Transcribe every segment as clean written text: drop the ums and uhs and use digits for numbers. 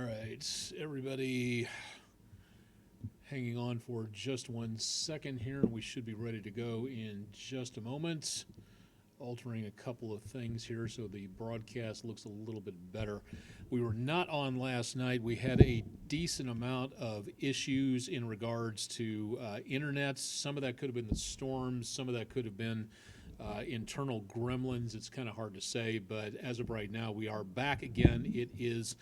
right, everybody hanging on for just 1 second here, and we should be ready to go in just a moment. Altering a couple of things here so the broadcast looks a little bit better. We were not on last night. We had a decent amount of issues in regards to internet. Some of that could have been the storms. Some of that could have been internal gremlins. It's kind of hard to say, but as of right now, we are back again. It is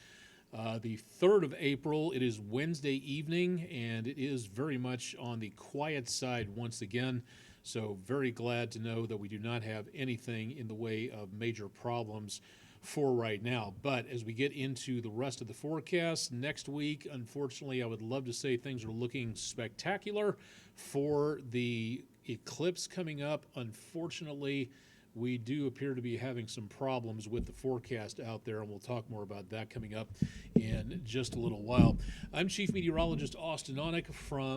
the 3rd of April. It is Wednesday evening, and it is very much on the quiet side once again. So very glad to know that we do not have anything in the way of major problems for right now. But as we get into the rest of the forecast next week, unfortunately, I would love to say things are looking spectacular for the eclipse coming up. Unfortunately, we do appear to be having some problems with the forecast out there, and we'll talk more about that coming up in just a little while. I'm Chief Meteorologist Austen Onek,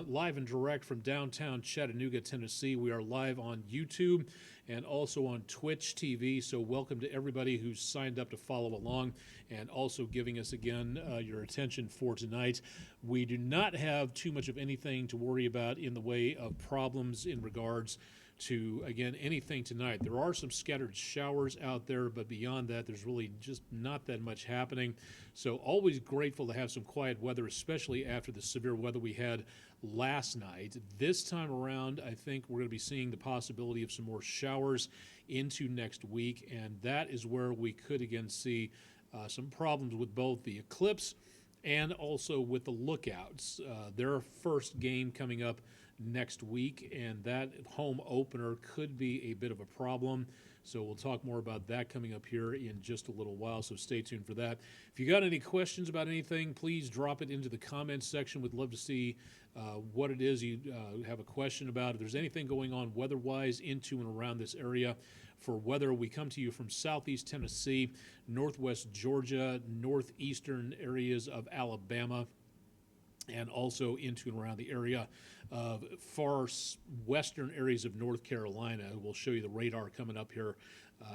live and direct from downtown Chattanooga, Tennessee. We are live on YouTube and also on Twitch TV, so welcome to everybody who's signed up to follow along and also giving us, again, your attention for tonight. We do not have too much of anything to worry about in the way of problems in regards to, again, anything tonight. There are some scattered showers out there, but beyond that, there's really just not that much happening. So always grateful to have some quiet weather, especially after the severe weather we had last night. This time around, I think we're going to be seeing the possibility of some more showers into next week, and that is where we could again see some problems with both the eclipse and also with the lookouts. Their first game coming up next week, and that home opener could be a bit of a problem. So we'll talk more about that coming up here in just a little while, so stay tuned for that. If you got any questions about anything, please drop it into the comments section. We'd love to see what it is you have a question about. If there's anything going on weather-wise into and around this area, for weather, we come to you from southeast Tennessee, northwest Georgia, northeastern areas of Alabama, and also into and around the area of far western areas of North Carolina. We'll show you the radar coming up here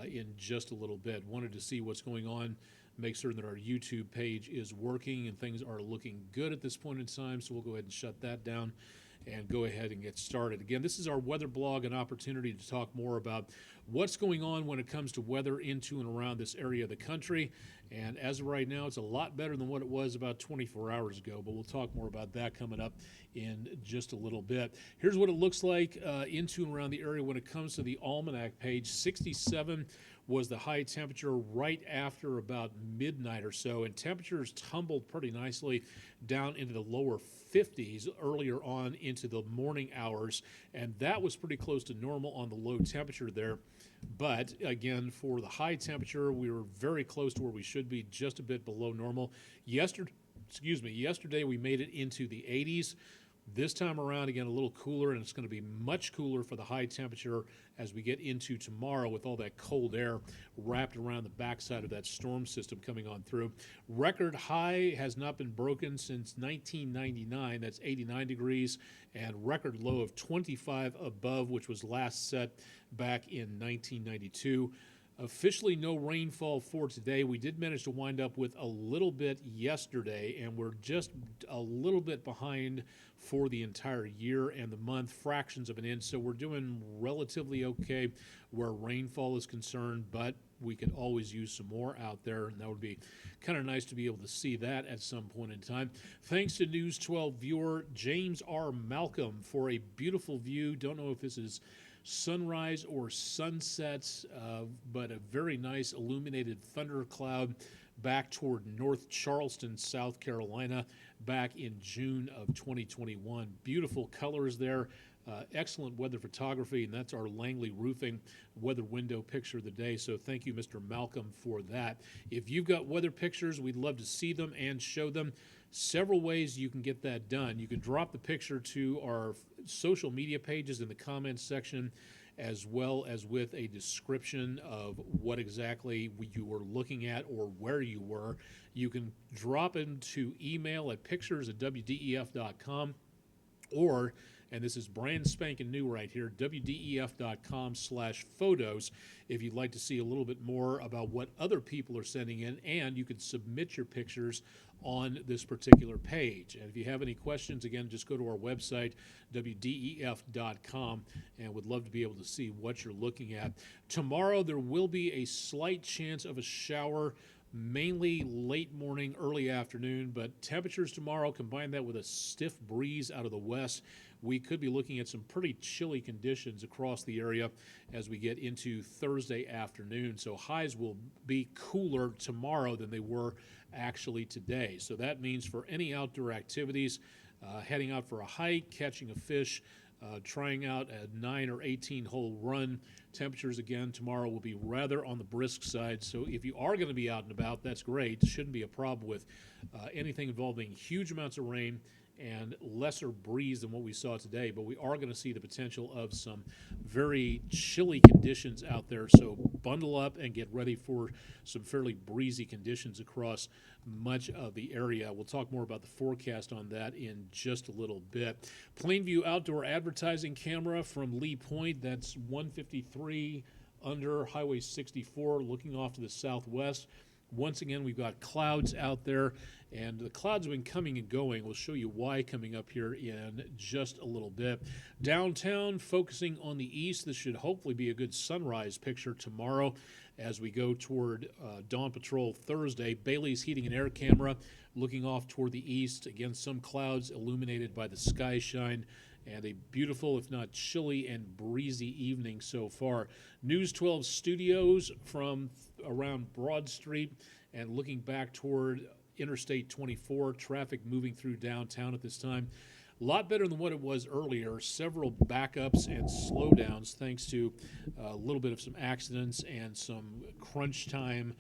in just a little bit. Wanted to see what's going on, make certain that our YouTube page is working and things are looking good at this point in time, so we'll go ahead and shut that down and go ahead and get started. Again, this is our weather blog, an opportunity to talk more about what's going on when it comes to weather into and around this area of the country. And as of right now, it's a lot better than what it was about 24 hours ago, but we'll talk more about that coming up in just a little bit. Here's what it looks like into and around the area when it comes to the almanac page. 67 was the high temperature right after about midnight or so, and temperatures tumbled pretty nicely down into the lower 50s earlier on into the morning hours, and that was pretty close to normal on the low temperature there. But again, for the high temperature, we were very close to where we should be, just a bit below normal. Yesterday we made it into the 80s. This time around, again, a little cooler, and it's going to be much cooler for the high temperature as we get into tomorrow with all that cold air wrapped around the backside of that storm system coming on through. Record high has not been broken since 1999. That's 89 degrees, and record low of 25 above, which was last set back in 1992. Officially no rainfall for today. We did manage to wind up with a little bit yesterday, and we're just a little bit behind for the entire year and the month, fractions of an inch. So we're doing relatively okay where rainfall is concerned, but we could always use some more out there, and that would be kind of nice to be able to see that at some point in time. Thanks to News 12 viewer James R. Malcolm for a beautiful view. Don't know if this is sunrise or sunsets, but a very nice illuminated thundercloud back toward North Charleston, South Carolina, back in June of 2021. Beautiful colors there. Excellent weather photography, and that's our Langley Roofing weather window picture of the day. So thank you, Mr. Malcolm, for that. If you've got weather pictures, we'd love to see them and show them. Several ways you can get that done. You can drop the picture to our social media pages in the comments section, as well as with a description of what exactly you were looking at or where you were. You can drop into email at pictures@wdef.com, or And this is brand spanking new right here, wdef.com/photos, if you'd like to see a little bit more about what other people are sending in, and you can submit your pictures on this particular page. And if you have any questions, again, just go to our website, wdef.com, and would love to be able to see what you're looking at. Tomorrow, there will be a slight chance of a shower, mainly late morning, early afternoon, but temperatures tomorrow, combine that with a stiff breeze out of the west, we could be looking at some pretty chilly conditions across the area as we get into Thursday afternoon. So highs will be cooler tomorrow than they were actually today. So that means for any outdoor activities, heading out for a hike, catching a fish, trying out a 9 or 18 hole run, temperatures again tomorrow will be rather on the brisk side. So if you are going to be out and about, that's great. Shouldn't be a problem with anything involving huge amounts of rain and lesser breeze than what we saw today, but we are going to see the potential of some very chilly conditions out there. So bundle up and get ready for some fairly breezy conditions across much of the area. We'll talk more about the forecast on that in just a little bit. Plainview outdoor advertising camera from Lee Point, that's 153 under Highway 64, looking off to the southwest. Once again, we've got clouds out there, and the clouds have been coming and going. We'll show you why coming up here in just a little bit. Downtown, focusing on the east. This should hopefully be a good sunrise picture tomorrow as we go toward Dawn Patrol Thursday. Bailey's Heating and Air Camera looking off toward the east. Again, some clouds illuminated by the sky shine, and a beautiful, if not chilly and breezy evening so far. News 12 Studios from around Broad Street and looking back toward Interstate 24, traffic moving through downtown at this time. A lot better than what it was earlier. Several backups and slowdowns thanks to a little bit of some accidents and some crunch time,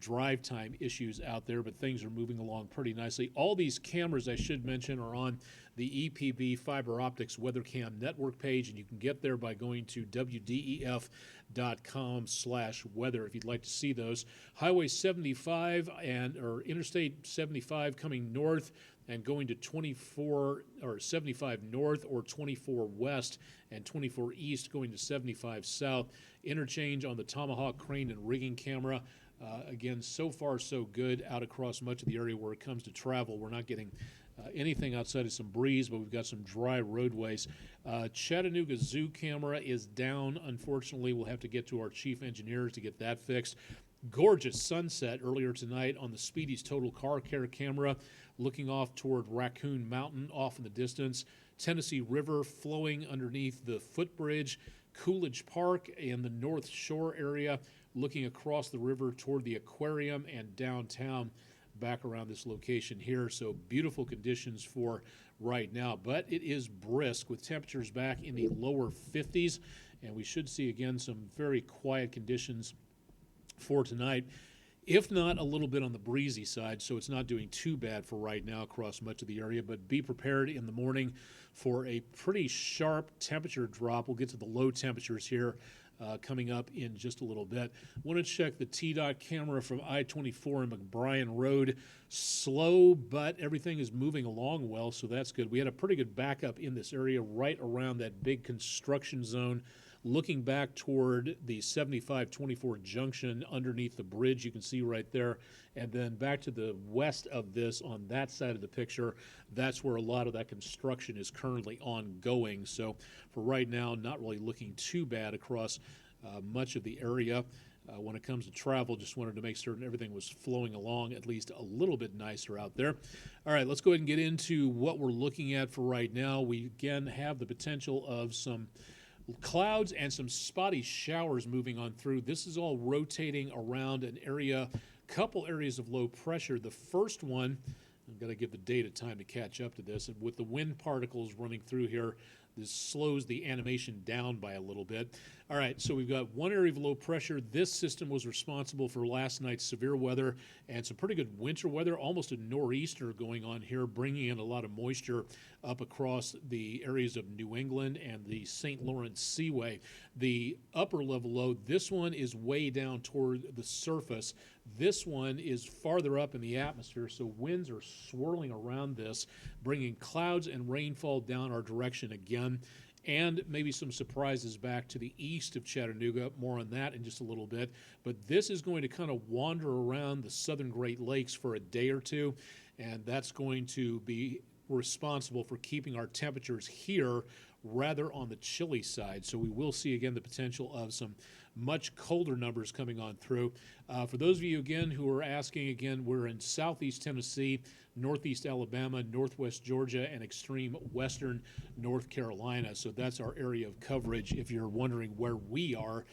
drive time issues out there, but things are moving along pretty nicely. All these cameras, I should mention, are on the EPB Fiber Optics WeatherCam network page, and you can get there by going to wdef.com/weather if you'd like to see those. Highway 75 or Interstate 75 coming north and going to 24 or 75 north or 24 west and 24 east going to 75 south. Interchange on the Tomahawk crane and rigging camera. Again, so far so good out across much of the area where it comes to travel. We're not getting anything outside of some breeze, but we've got some dry roadways. Chattanooga Zoo camera is down. Unfortunately, we'll have to get to our chief engineers to get that fixed. Gorgeous sunset earlier tonight on the Speedy's Total Car Care camera, looking off toward Raccoon Mountain off in the distance. Tennessee River flowing underneath the footbridge. Coolidge Park and the North Shore area, looking across the river toward the aquarium and downtown back around this location here. So beautiful conditions for right now, but it is brisk with temperatures back in the lower 50s, and we should see again some very quiet conditions for tonight, if not a little bit on the breezy side, so it's not doing too bad for right now across much of the area, but be prepared in the morning for a pretty sharp temperature drop. We'll get to the low temperatures here coming up in just a little bit. Want to check the T-Dot camera from I-24 and McBrien Road. Slow, but everything is moving along well, so that's good. We had a pretty good backup in this area right around that big construction zone. Looking back toward the 75-24 junction underneath the bridge, you can see right there, and then back to the west of this on that side of the picture, that's where a lot of that construction is currently ongoing. So for right now, not really looking too bad across much of the area. When it comes to travel, just wanted to make certain everything was flowing along at least a little bit nicer out there. All right, let's go ahead and get into what we're looking at for right now. We again have the potential of some clouds and some spotty showers moving on through. This is all rotating around an area, couple areas of low pressure. The first one, I've got to give the data time to catch up to this, and with the wind particles running through here, this slows the animation down by a little bit. All right, so we've got one area of low pressure. This system was responsible for last night's severe weather and some pretty good winter weather, almost a nor'easter going on here, bringing in a lot of moisture up across the areas of New England and the St. Lawrence Seaway. The upper level low, this one is way down toward the surface. This one is farther up in the atmosphere, so winds are swirling around this, bringing clouds and rainfall down our direction again, and maybe some surprises back to the east of Chattanooga. More on that in just a little bit. But this is going to kind of wander around the southern Great Lakes for a day or two, and that's going to be responsible for keeping our temperatures here rather on the chilly side. So we will see again the potential of some much colder numbers coming on through. For those of you again who are asking, again, we're in southeast Tennessee, northeast Alabama, northwest Georgia, and extreme western North Carolina. So that's our area of coverage if you're wondering where we are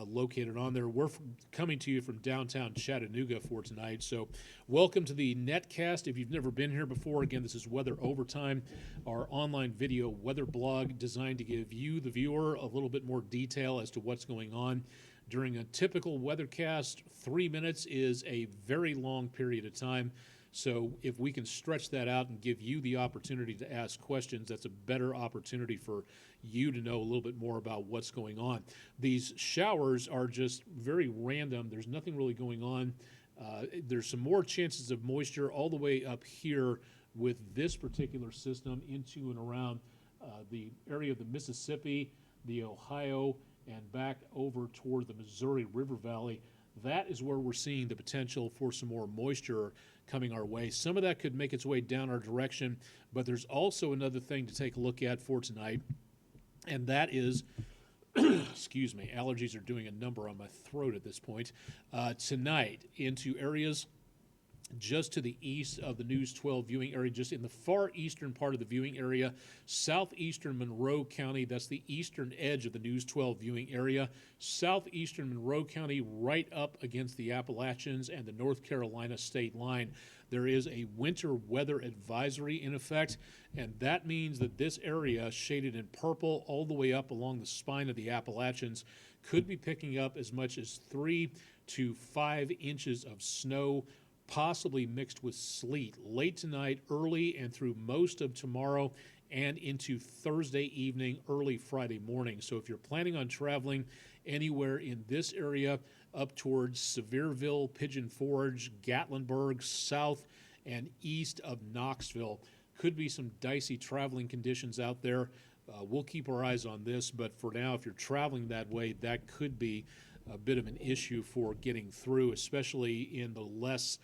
located on there. We're coming to you from downtown Chattanooga for tonight. So welcome to the Netcast. If you've never been here before, again, this is Weather Overtime, our online video weather blog designed to give you, the viewer, a little bit more detail as to what's going on. During a typical weathercast, 3 minutes is a very long period of time. So if we can stretch that out and give you the opportunity to ask questions, that's a better opportunity for you to know a little bit more about what's going on. These showers are just very random. There's nothing really going on. There's some more chances of moisture all the way up here with this particular system into and around the area of the Mississippi, the Ohio, and back over toward the Missouri River Valley. That is where we're seeing the potential for some more moisture coming our way. Some of that could make its way down our direction, but there's also another thing to take a look at for tonight, and that is, excuse me, allergies are doing a number on my throat at this point. Tonight, into areas just to the east of the News 12 viewing area, just in the far eastern part of the viewing area, southeastern Monroe County, that's the eastern edge of the News 12 viewing area, southeastern Monroe County right up against the Appalachians and the North Carolina state line. There is a winter weather advisory in effect, and that means that this area, shaded in purple all the way up along the spine of the Appalachians, could be picking up as much as 3 to 5 inches of snow, possibly mixed with sleet late tonight, early and through most of tomorrow, and into Thursday evening, early Friday morning. So if you're planning on traveling anywhere in this area up towards Sevierville, Pigeon Forge, Gatlinburg, south and east of Knoxville, could be some dicey traveling conditions out there. We'll keep our eyes on this, but for now, if you're traveling that way, that could be a bit of an issue for getting through, especially in the less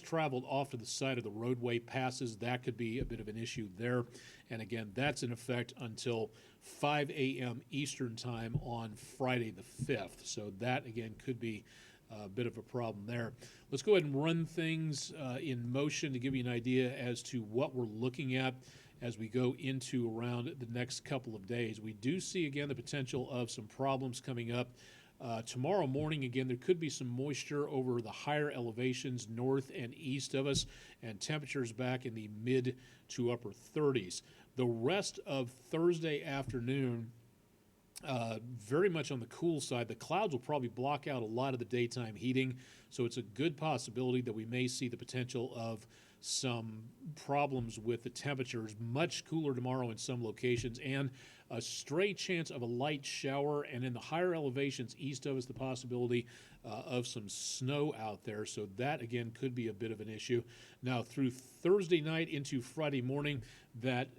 traveled off to the side of the roadway passes. That could be a bit of an issue there. And again, that's in effect until 5 a.m. Eastern time on Friday the 5th. So that, again, could be a bit of a problem there. Let's go ahead and run things in motion to give you an idea as to what we're looking at as we go into around the next couple of days. We do see, again, the potential of some problems coming up. Tomorrow morning, again, there could be some moisture over the higher elevations north and east of us, and temperatures back in the mid to upper 30s. The rest of Thursday afternoon, very much on the cool side. The clouds will probably block out a lot of the daytime heating, so it's a good possibility that we may see the potential of some problems with the temperatures. Much cooler tomorrow in some locations, and a stray chance of a light shower, and in the higher elevations east of us, the possibility of some snow out there. So that, again, could be a bit of an issue. Now, through Thursday night into Friday morning, that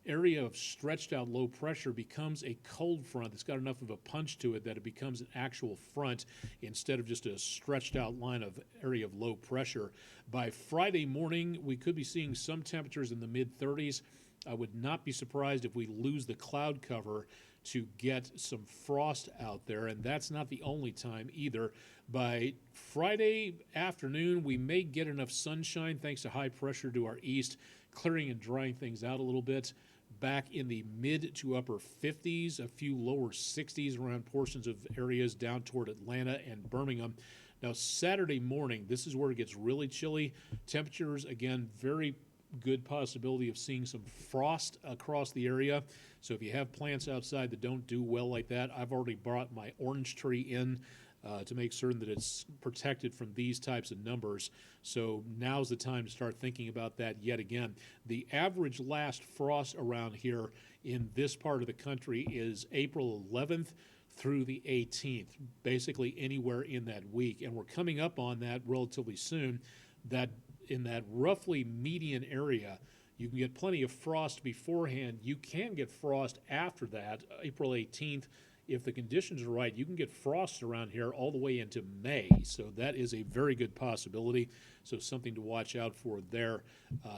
area of stretched out low pressure becomes a cold front that's got enough of a punch to it that it becomes an actual front instead of just a stretched out line of area of low pressure. By Friday morning, we could be seeing some temperatures in the mid-30s. I would not be surprised if we lose the cloud cover to get some frost out there, and that's not the only time either. By Friday afternoon, we may get enough sunshine thanks to high pressure to our east, clearing and drying things out a little bit. Back in the mid to upper 50s, a few lower 60s around portions of areas down toward Atlanta and Birmingham. Now, Saturday morning, this is where it gets really chilly. Temperatures, again, very good possibility of seeing some frost across the area. So if you have plants outside that don't do well like that, I've already brought my orange tree in to make certain that it's protected from these types of numbers. So now's the time to start thinking about that yet again. The average last frost around here in this part of the country is April 11th through the 18th, basically anywhere in that week. And we're coming up on that relatively soon, that in that roughly median area, you can get plenty of frost beforehand. You can get frost after that, April 18th. If the conditions are right, you can get frost around here all the way into May. So that is a very good possibility. So something to watch out for there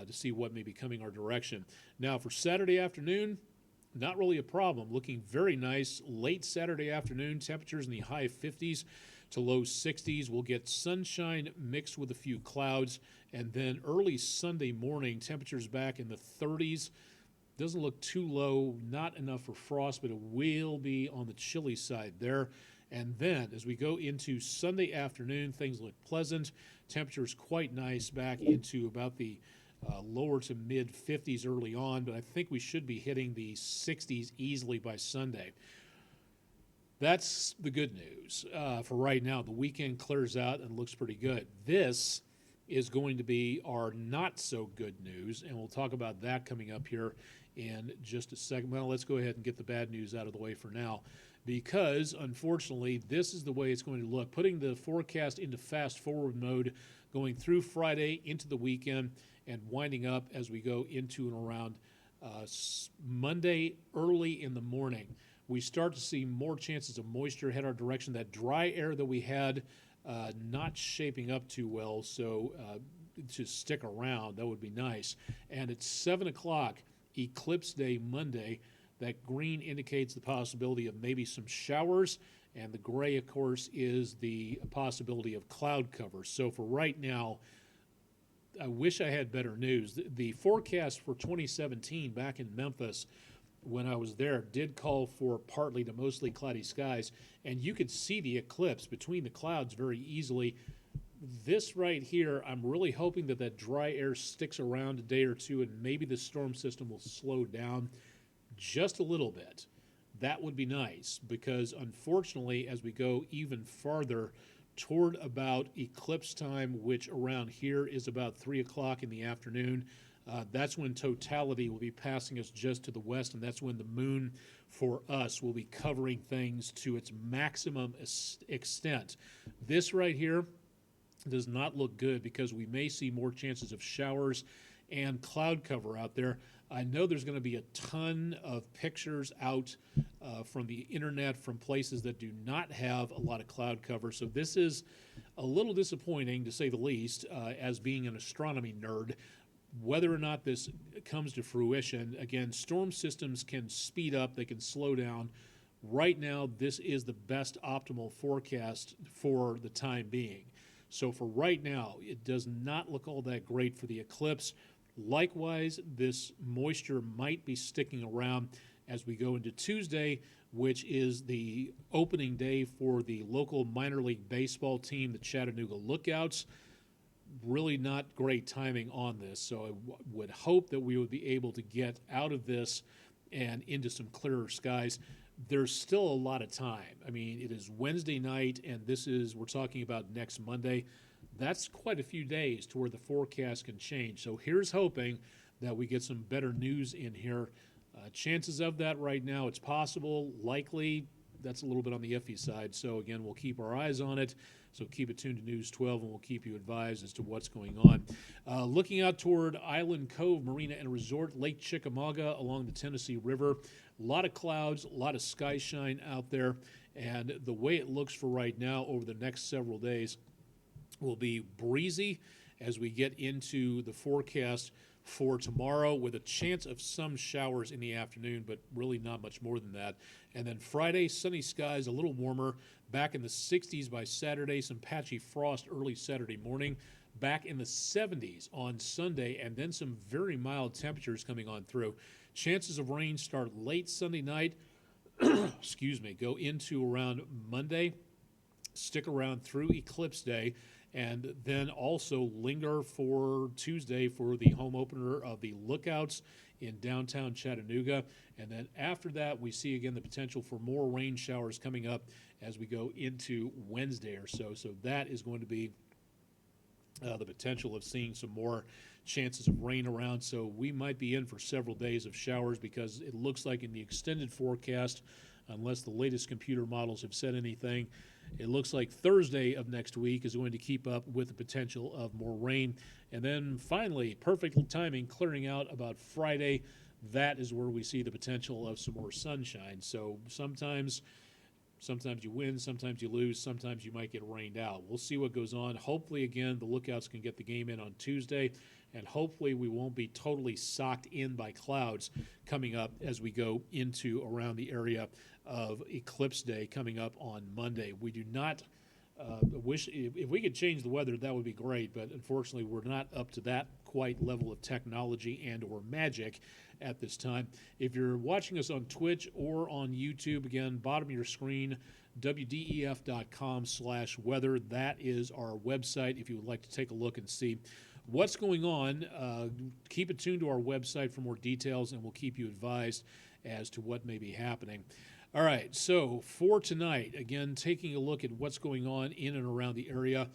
to see what may be coming our direction. Now for Saturday afternoon, not really a problem. Looking very nice. Late Saturday afternoon, temperatures in the high 50s to low 60s. We'll get sunshine mixed with a few clouds. And then early Sunday morning, temperatures back in the 30s. Doesn't look too low, not enough for frost, but it will be on the chilly side there. And then as we go into Sunday afternoon, things look pleasant. Temperatures quite nice back into about the lower to mid 50s early on, but I think we should be hitting the 60s easily by Sunday. That's the good news for right now. The weekend clears out and looks pretty good. This is going to be our not so good news, and we'll talk about that coming up here in just a second. Well, let's go ahead and get the bad news out of the way for now, because unfortunately this is the way it's going to look. Putting the forecast into fast forward mode, going through Friday into the weekend and winding up as we go into and around Monday early in the morning. We start to see more chances of moisture head our direction. That dry air that we had not shaping up too well, so to stick around, that would be nice. And at 7 o'clock, Eclipse Day Monday, that green indicates the possibility of maybe some showers, and the gray, of course, is the possibility of cloud cover. So for right now, I wish I had better news. The forecast for 2017 back in Memphis when I was there did call for partly to mostly cloudy skies, and you could see the eclipse between the clouds very easily. This right here, I'm really hoping that that dry air sticks around a day or two, and maybe the storm system will slow down just a little bit. That would be nice, because unfortunately, as we go even farther toward about eclipse time, which around here is about 3 o'clock in the afternoon, that's when totality will be passing us just to the west, and that's when the moon for us will be covering things to its maximum extent. This right here does not look good, because we may see more chances of showers and cloud cover out there. I know there's going to be a ton of pictures out from the internet from places that do not have a lot of cloud cover, so this is a little disappointing to say the least, as being an astronomy nerd. Whether or not this comes to fruition, again, storm systems can speed up, they can slow down. Right now, this is the best optimal forecast for the time being. So for right now, it does not look all that great for the eclipse. Likewise, this moisture might be sticking around as we go into Tuesday, which is the opening day for the local minor league baseball team, the Chattanooga Lookouts. Really not great timing on this, so I would hope that we would be able to get out of this and into some clearer skies. There's still a lot of time. I mean, it is Wednesday night, and we're talking about next Monday. That's quite a few days to where the forecast can change. So here's hoping that we get some better news in here. Chances of that right now, it's possible, likely. That's a little bit on the iffy side. So again, we'll keep our eyes on it. So keep it tuned to News 12, and we'll keep you advised as to what's going on. Looking out toward Island Cove Marina and Resort, Lake Chickamauga along the Tennessee River. A lot of clouds, a lot of sky shine out there. And the way it looks for right now over the next several days will be breezy as we get into the forecast for tomorrow, with a chance of some showers in the afternoon, but really not much more than that. And then Friday, sunny skies, a little warmer, back in the 60s by Saturday, some patchy frost early Saturday morning, back in the 70s on Sunday, and then some very mild temperatures coming on through. Chances of rain start late Sunday night, excuse me, go into around Monday, stick around through Eclipse Day, and then also linger for Tuesday for the home opener of the Lookouts in downtown Chattanooga. And then after that, we see again the potential for more rain showers coming up as we go into Wednesday or so. So that is going to be the potential of seeing some more chances of rain around. So we might be in for several days of showers, because it looks like in the extended forecast, unless the latest computer models have said anything, it looks like Thursday of next week is going to keep up with the potential of more rain. And then finally, perfect timing, clearing out about Friday. That is where we see the potential of some more sunshine. So sometimes you win, sometimes you lose, sometimes you might get rained out. We'll see what goes on. Hopefully, again, the Lookouts can get the game in on Tuesday, and hopefully we won't be totally socked in by clouds coming up as we go into around the area of Eclipse Day coming up on Monday. We do not wish, if we could change the weather, that would be great, but unfortunately we're not up to that quite level of technology and or magic at this time. If you're watching us on Twitch or on YouTube, again, bottom of your screen, wdef.com/weather. That is our website if you would like to take a look and see what's going on. Keep it tuned to our website for more details, and we'll keep you advised as to what may be happening. All right, so for tonight, again, taking a look at what's going on in and around the area.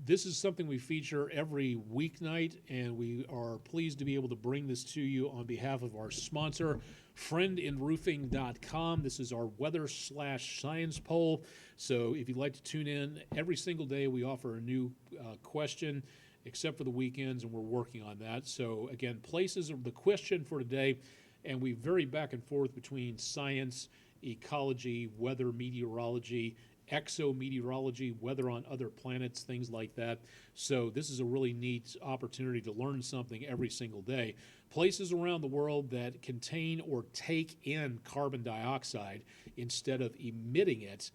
This is something we feature every weeknight, and we are pleased to be able to bring this to you on behalf of our sponsor, friendinroofing.com. This is our weather/science poll. So if you'd like to tune in, every single day we offer a new question, except for the weekends, and we're working on that. So again, places of the question for today, and we vary back and forth between science, ecology, weather, meteorology, exometeorology, weather on other planets, things like that. So this is a really neat opportunity to learn something every single day. Places around the world that contain or take in carbon dioxide instead of emitting it.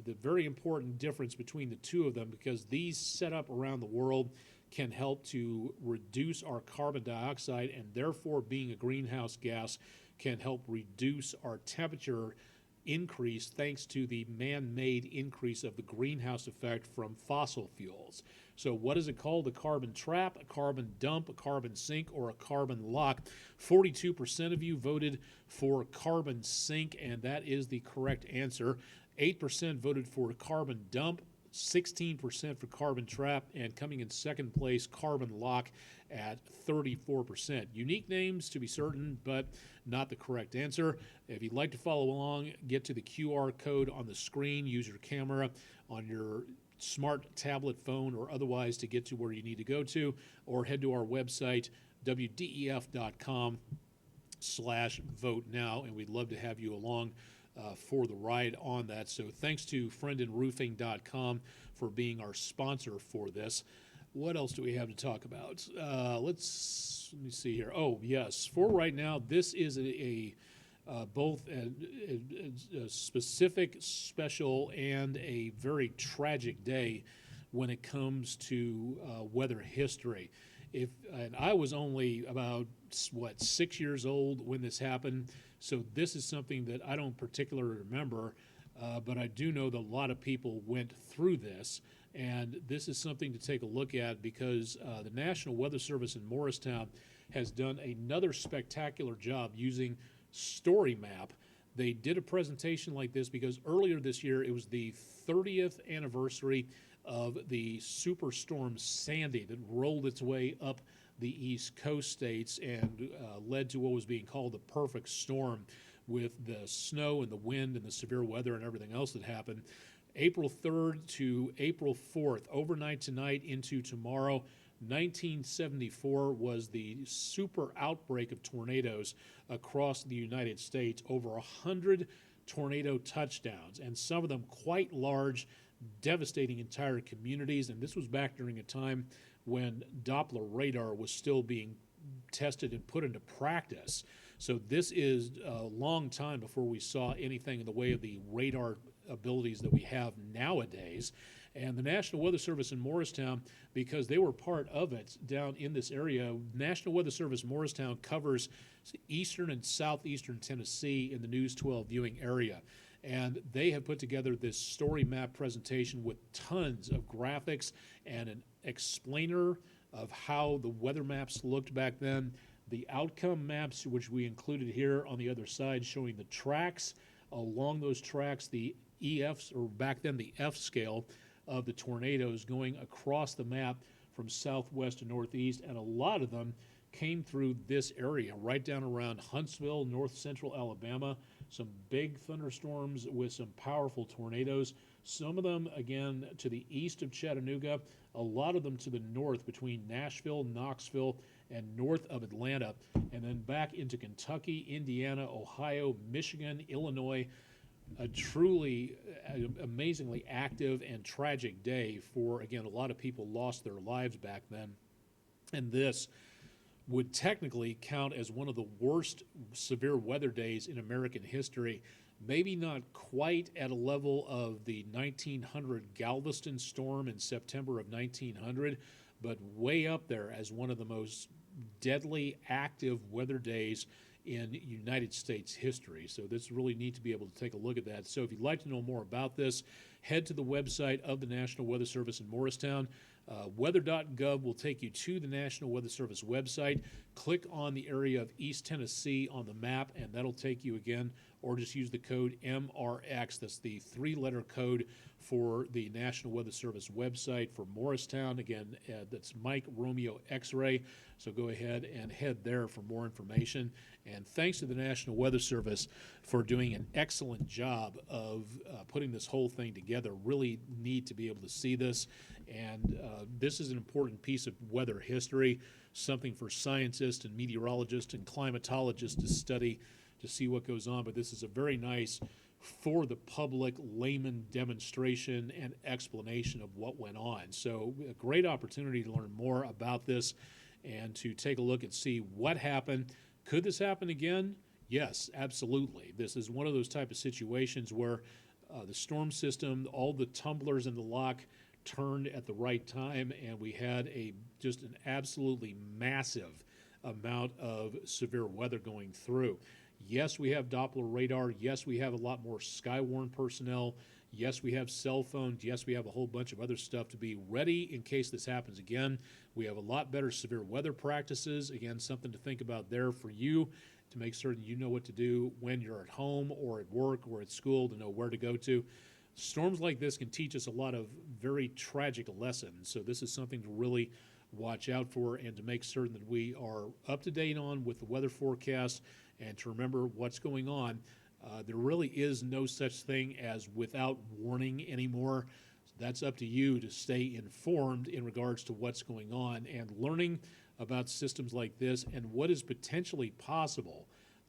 The very important difference between the two of them, because these set up around the world can help to reduce our carbon dioxide, and therefore being a greenhouse gas can help reduce our temperature increase thanks to the man-made increase of the greenhouse effect from fossil fuels. So what is it called? A carbon trap, a carbon dump, a carbon sink, or a carbon lock? 42% of you voted for carbon sink, and that is the correct answer. 8% voted for carbon dump, 16% for carbon trap, and coming in second place, carbon lock at 34%. Unique names to be certain, but not the correct answer. If you'd like to follow along, get to the QR code on the screen, use your camera on your smart tablet, phone, or otherwise to get to where you need to go to, or head to our website, wdef.com/vote now, and we'd love to have you along for the ride on that. So thanks to friendinroofing.com for being our sponsor for this. What else do we have to talk about? Let me see here. Oh, yes. For right now, this is both a specific, special, and a very tragic day when it comes to weather history. And I was only about, 6 years old when this happened, so this is something that I don't particularly remember, but I do know that a lot of people went through this, and this is something to take a look at because the National Weather Service in Morristown has done another spectacular job using StoryMap. They did a presentation like this because earlier this year it was the 30th anniversary of the Superstorm Sandy that rolled its way up the East Coast states and led to what was being called the perfect storm with the snow and the wind and the severe weather and everything else that happened. April 3rd to April 4th, overnight tonight into tomorrow, 1974 was the super outbreak of tornadoes across the United States, over 100 tornado touchdowns, and some of them quite large, devastating entire communities. And this was back during a time when Doppler radar was still being tested and put into practice. So this is a long time before we saw anything in the way of the radar abilities that we have nowadays. And the National Weather Service in Morristown, because they were part of it down in this area, National Weather Service Morristown covers eastern and southeastern Tennessee in the News 12 viewing area. And they have put together this story map presentation with tons of graphics and an explainer of how the weather maps looked back then, the outcome maps, which we included here on the other side, showing the tracks. Along those tracks, the EFs, or back then the F scale of the tornadoes going across the map from southwest to northeast, and a lot of them came through this area, right down around Huntsville, north central Alabama. Some big thunderstorms with some powerful tornadoes. Some of them, again, to the east of Chattanooga, a lot of them to the north between Nashville, Knoxville, and north of Atlanta, and then back into Kentucky, Indiana, Ohio, Michigan, Illinois. A truly amazingly active and tragic day for, again, a lot of people lost their lives back then. And this would technically count as one of the worst severe weather days in American history. Maybe not quite at a level of the 1900 Galveston storm in September of 1900, but way up there as one of the most deadly active weather days in United States history. So this is really neat to be able to take a look at that. So if you'd like to know more about this, head to the website of the National Weather Service in Morristown. Weather.gov will take you to the National Weather Service website. Click on the area of East Tennessee on the map, and that'll take you again, or just use the code MRX. That's the three-letter code for the National Weather Service website for Morristown. Again, that's Mike Romeo X-ray. So go ahead and head there for more information. And thanks to the National Weather Service for doing an excellent job of putting this whole thing together. Really neat to be able to see this. And this is an important piece of weather history, something for scientists and meteorologists and climatologists to study to see what goes on. But this is a very nice, for the public, layman demonstration and explanation of what went on. So a great opportunity to learn more about this and to take a look and see what happened. Could this happen again? Yes, absolutely. This is one of those type of situations where the storm system, all the tumblers in the lock turned at the right time, and we had just an absolutely massive amount of severe weather going through. Yes, we have Doppler radar. Yes, we have a lot more Skywarn personnel. Yes, we have cell phones. Yes, we have a whole bunch of other stuff to be ready in case this happens again. We have a lot better severe weather practices. Again, something to think about there for you to make certain you know what to do when you're at home or at work or at school, to know where to go to. Storms like this can teach us a lot of very tragic lessons. So this is something to really watch out for, and to make certain that we are up to date on with the weather forecast, and to remember what's going on. There really is no such thing as without warning anymore. So that's up to you to stay informed in regards to what's going on, and learning about systems like this and what is potentially possible.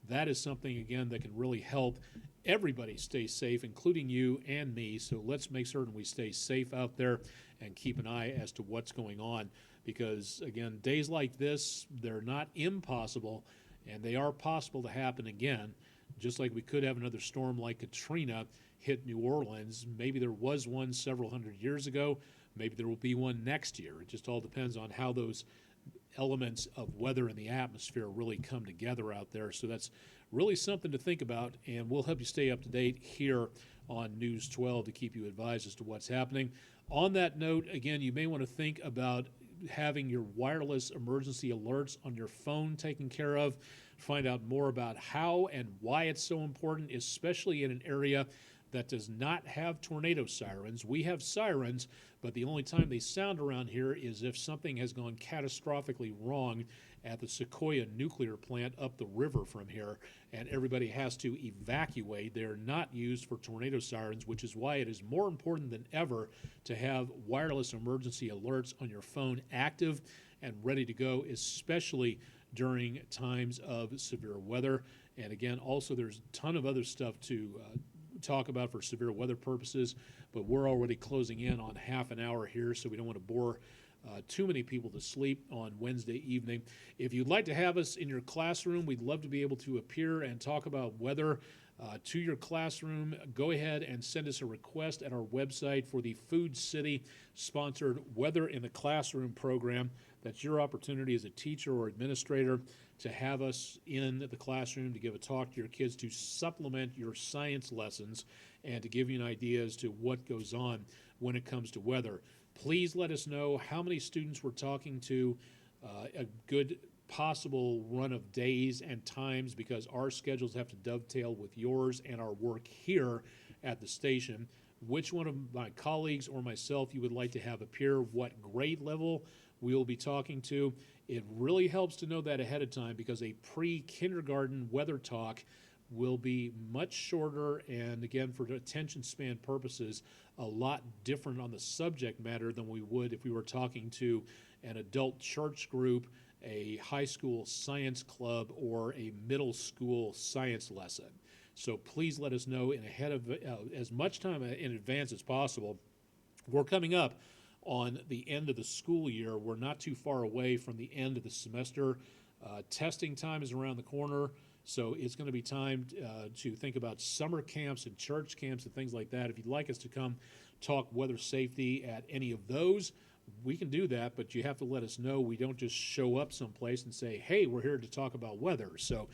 That is something, again, that can really help everybody stay safe, including you and me. So let's make certain we stay safe out there and keep an eye as to what's going on. Because, again, days like this, they're not impossible, and they are possible to happen again. Just like we could have another storm like Katrina hit New Orleans. Maybe there was one several hundred years ago. Maybe there will be one next year. It just all depends on how those elements of weather in the atmosphere really come together out there. So that's really something to think about, and we'll help you stay up to date here on News 12 to keep you advised as to what's happening. On that note, again, you may want to think about having your wireless emergency alerts on your phone taken care of. Find out more about how and why it's so important, especially in an area that does not have tornado sirens. We have sirens, but the only time they sound around here is if something has gone catastrophically wrong at the Sequoia nuclear plant up the river from here, and everybody has to evacuate. They're not used for tornado sirens, which is why it is more important than ever to have wireless emergency alerts on your phone active and ready to go, especially during times of severe weather. And again, also there's a ton of other stuff to talk about for severe weather purposes, but we're already closing in on half an hour here, so we don't want to bore too many people to sleep on Wednesday evening. If you'd like to have us in your classroom, we'd love to be able to appear and talk about weather. to your classroom, go ahead and send us a request at our website for the Food City sponsored Weather in the Classroom program. That's your opportunity as a teacher or administrator to have us in the classroom to give a talk to your kids to supplement your science lessons and to give you an idea as to what goes on when it comes to weather. Please let us know how many students we're talking to, a good possible run of days and times, because our schedules have to dovetail with yours and our work here at the station. Which one of my colleagues or myself you would like to have appear, what grade level we will be talking to. It really helps to know that ahead of time, because a pre-kindergarten weather talk will be much shorter and, again, for attention span purposes, a lot different on the subject matter than we would if we were talking to an adult church group, a high school science club, or a middle school science lesson. So please let us know in ahead of as much time in advance as possible. We're coming up on the end of the school year. We're not too far away from the end of the semester. Testing time is around the corner, so it's going to be time to think about summer camps and church camps and things like that. If you'd like us to come talk weather safety at any of those, we can do that, but you have to let us know. We don't just show up someplace and say, hey, we're here to talk about weather. So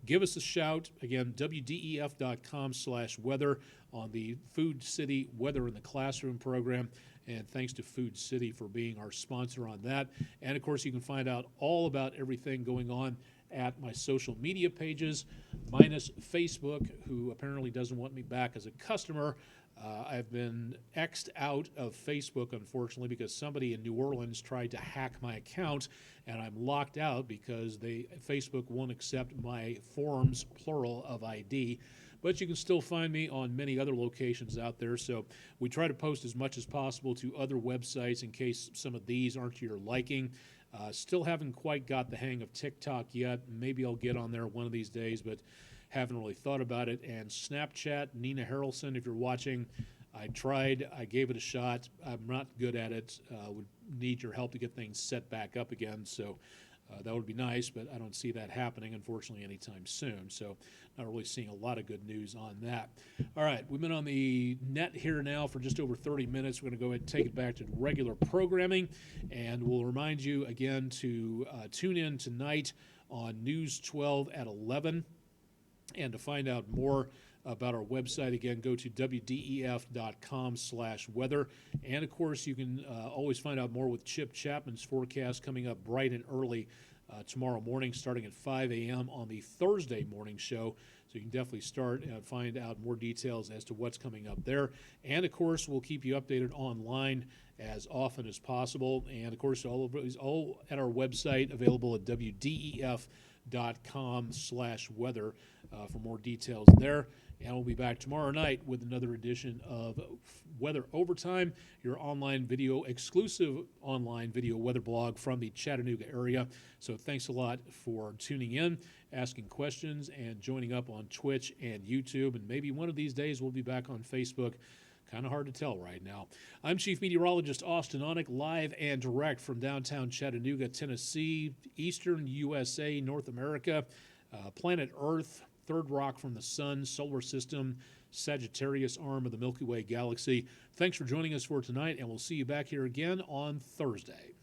give us a shout. Again, wdef.com/weather on the Food City Weather in the Classroom program. And thanks to Food City for being our sponsor on that. And, of course, you can find out all about everything going on at my social media pages, minus Facebook, who apparently doesn't want me back as a customer. I've been X'd out of Facebook, unfortunately, because somebody in New Orleans tried to hack my account, and I'm locked out because Facebook won't accept my forms, plural, of ID. But you can still find me on many other locations out there. So we try to post as much as possible to other websites in case some of these aren't to your liking. Still haven't quite got the hang of TikTok yet. Maybe I'll get on there one of these days, but haven't really thought about it. And Snapchat, Nina Harrelson, if you're watching, I tried. I gave it a shot. I'm not good at it. Would need your help to get things set back up again. So that would be nice, but I don't see that happening, unfortunately, anytime soon. So not really seeing a lot of good news on that. All right, we've been on the net here now for just over 30 minutes. We're going to go ahead and take it back to regular programming, and we'll remind you again to tune in tonight on News 12 at 11. And to find out more about our website, again, go to wdef.com/weather. And, of course, you can always find out more with Chip Chapman's forecast coming up bright and early tomorrow morning, starting at 5 a.m. on the Thursday morning show. So you can definitely start and find out more details as to what's coming up there. And, of course, we'll keep you updated online as often as possible. And, of course, all at our website, available at wdef.com/weather for more details there. And we'll be back tomorrow night with another edition of Weather Overtime, your exclusive online video weather blog from the Chattanooga area. So thanks a lot for tuning in, asking questions, and joining up on Twitch and YouTube. And maybe one of these days we'll be back on Facebook. Kind of hard to tell right now. I'm Chief Meteorologist Austen Onek, live and direct from downtown Chattanooga, Tennessee, Eastern USA, North America, planet Earth, third rock from the sun, solar system, Sagittarius arm of the Milky Way galaxy. Thanks for joining us for tonight, and we'll see you back here again on Thursday.